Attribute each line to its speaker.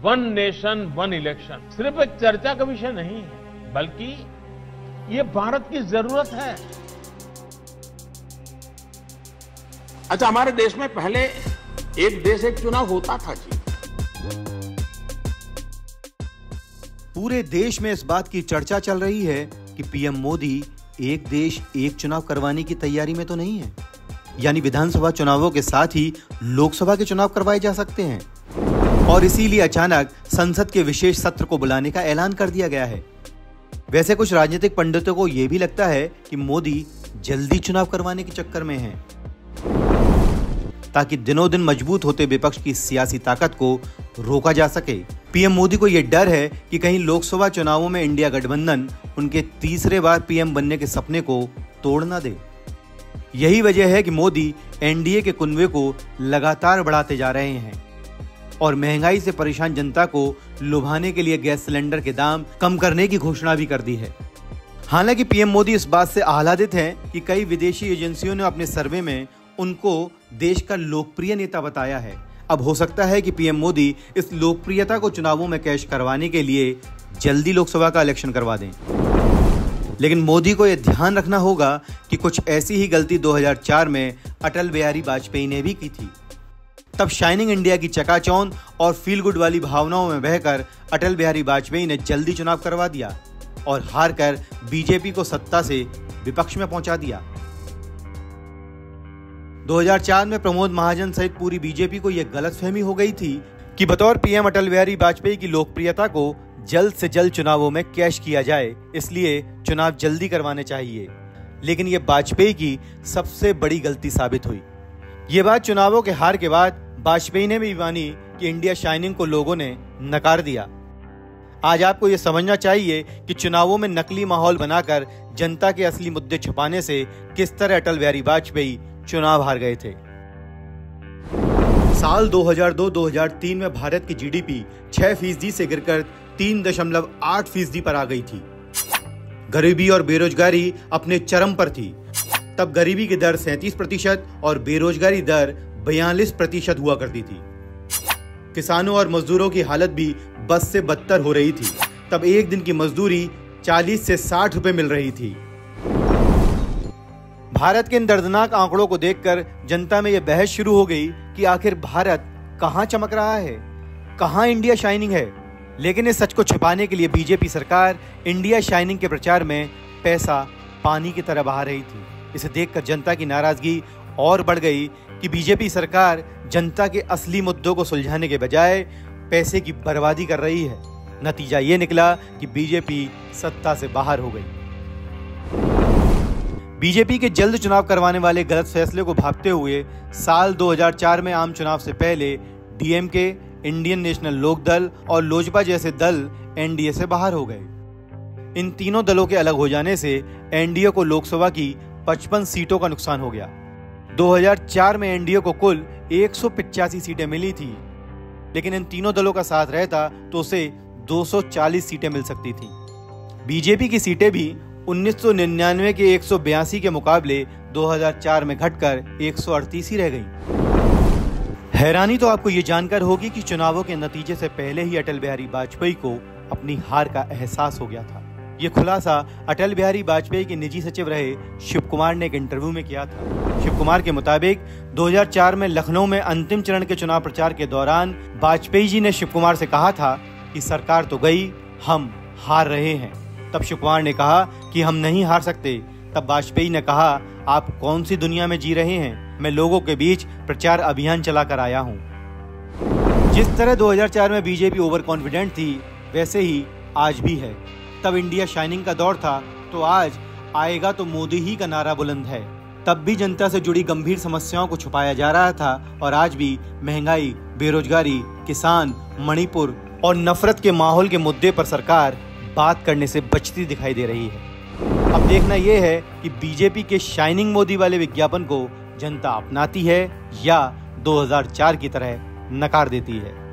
Speaker 1: One nation one election सिर्फ एक चर्चा का विषय नहीं है, बल्कि ये भारत की जरूरत है।
Speaker 2: अच्छा, हमारे देश में पहले एक देश एक चुनाव होता था जी।
Speaker 3: पूरे देश में इस बात की चर्चा चल रही है कि पीएम मोदी एक देश एक चुनाव करवाने की तैयारी में तो नहीं है, यानी विधानसभा चुनावों के साथ ही लोकसभा के चुनाव करवाए जा सकते हैं, और इसीलिए अचानक संसद के विशेष सत्र को बुलाने का ऐलान कर दिया गया है। वैसे कुछ राजनीतिक पंडितों को यह भी लगता है कि मोदी जल्दी चुनाव करवाने के चक्कर में हैं, ताकि दिनों दिन मजबूत होते विपक्ष की सियासी ताकत को रोका जा सके। पीएम मोदी को यह डर है कि कहीं लोकसभा चुनावों में इंडिया गठबंधन उनके तीसरे बार पीएम बनने के सपने को तोड़ न दे। यही वजह है कि मोदी एनडीए के कुनबे को लगातार बढ़ाते जा रहे हैं और महंगाई से परेशान जनता को लुभाने के लिए गैस सिलेंडर के दाम कम करने की घोषणा भी कर दी है। हालांकि पीएम मोदी इस बात से आह्लादित हैं कि कई विदेशी एजेंसियों ने अपने सर्वे में उनको देश का लोकप्रिय नेता बताया है। अब हो सकता है कि पीएम मोदी इस लोकप्रियता को चुनावों में कैश करवाने के लिए जल्दी लोकसभा का इलेक्शन करवा दें। लेकिन मोदी को यह ध्यान रखना होगा कि कुछ ऐसी ही गलती 2004 में अटल बिहारी वाजपेयी ने भी की थी। तब शाइनिंग इंडिया की चकाचौंध और फील गुड वाली भावनाओं में बहकर अटल बिहारी वाजपेयी ने जल्दी चुनाव करवा दिया और हारकर बीजेपी को सत्ता से विपक्ष में पहुंचा दिया। 2004 में प्रमोद महाजन सहित पूरी बीजेपी को यह गलतफहमी हो गई थी कि बतौर पीएम अटल बिहारी वाजपेयी की लोकप्रियता को जल्द से जल्द चुनावों में कैश किया जाए, इसलिए चुनाव जल्दी करवाने चाहिए। लेकिन यह वाजपेयी की सबसे बड़ी गलती साबित हुई। ये बात चुनावों के हार के बाद वाजपेयी ने भी मानी कि इंडिया शाइनिंग को लोगों ने नकार दिया। आज आपको यह समझना चाहिए कि चुनावों में नकली माहौल बनाकर जनता के असली मुद्दे छुपाने से किस तरह अटल बिहारी वाजपेयी चुनाव हार गए थे। साल 2002-2003 में भारत की जीडीपी 6% से गिरकर 3.8% पर आ गई थी। गरीबी और बेरोजगारी अपने चरम पर थी। तब गरीबी की दर 37% और बेरोजगारी दर 42% हुआ करती थी। किसानों और मजदूरों की हालत भी बद से बदतर हो रही थी। तब एक दिन की मजदूरी 40 से 60 रुपए मिल रही थी। भारत के इन दर्दनाक आंकड़ों को देखकर जनता में यह बहस शुरू हो गई कि आखिर भारत कहां चमक रहा है, कहां इंडिया शाइनिंग है। लेकिन इस सच को छिपाने के लिए बीजेपी सरकार इंडिया शाइनिंग के प्रचार में पैसा पानी की तरह बहा रही थी। इसे देखकर जनता की नाराजगी और बढ़ गई कि बीजेपी सरकार जनता के असली मुद्दों को सुलझाने के बजाय पैसे की बर्बादी कर रही है। नतीजा ये निकला कि बीजेपी सत्ता से बाहर हो गई। बीजेपी के जल्द चुनाव करवाने वाले गलत फैसले को भांपते हुए साल 2004 में आम चुनाव से पहले डीएमके, इंडियन नेशनल लोकदल और लोजपा जैसे दल एनडीए से बाहर हो गए। इन तीनों दलों के अलग हो जाने से एनडीए को लोकसभा की 55 सीटों का नुकसान हो गया। 2004 में एनडीए को कुल 185 सीटें मिली थी, लेकिन इन तीनों दलों का साथ रहता तो उसे 240 सीटें मिल सकती थी। बीजेपी की सीटें भी 1999 के 182 के मुकाबले 2004 में घटकर 138 ही रह गई। हैरानी तो आपको ये जानकर होगी कि चुनावों के नतीजे से पहले ही अटल बिहारी वाजपेयी को अपनी हार का एहसास हो गया था। ये खुलासा अटल बिहारी वाजपेयी के निजी सचिव रहे शिव कुमार ने एक इंटरव्यू में किया था। शिव कुमार के मुताबिक 2004 में लखनऊ में अंतिम चरण के चुनाव प्रचार के दौरान वाजपेयी जी ने शिव कुमार से कहा था कि सरकार तो गई, हम हार रहे हैं। तब शिव कुमार ने कहा कि हम नहीं हार सकते। तब वाजपेयी ने कहा, आप कौन सी दुनिया में जी रहे हैं, मैं लोगों के बीच प्रचार अभियान चलाकर आया हूं। जिस तरह 2004 में बीजेपी ओवर कॉन्फिडेंट थी, वैसे ही आज भी है। तब इंडिया शाइनिंग का दौर था, तो आज आएगा तो मोदी ही का नारा बुलंद है। तब भी जनता से जुड़ी गंभीर समस्याओं को छुपाया जा रहा था और आज भी महंगाई, बेरोजगारी, किसान, मणिपुर और नफरत के माहौल के मुद्दे पर सरकार बात करने से बचती दिखाई दे रही है। अब देखना यह है कि बीजेपी के शाइनिंग मोदी वाले विज्ञापन को जनता अपनाती है या 2004 की तरह नकार देती है।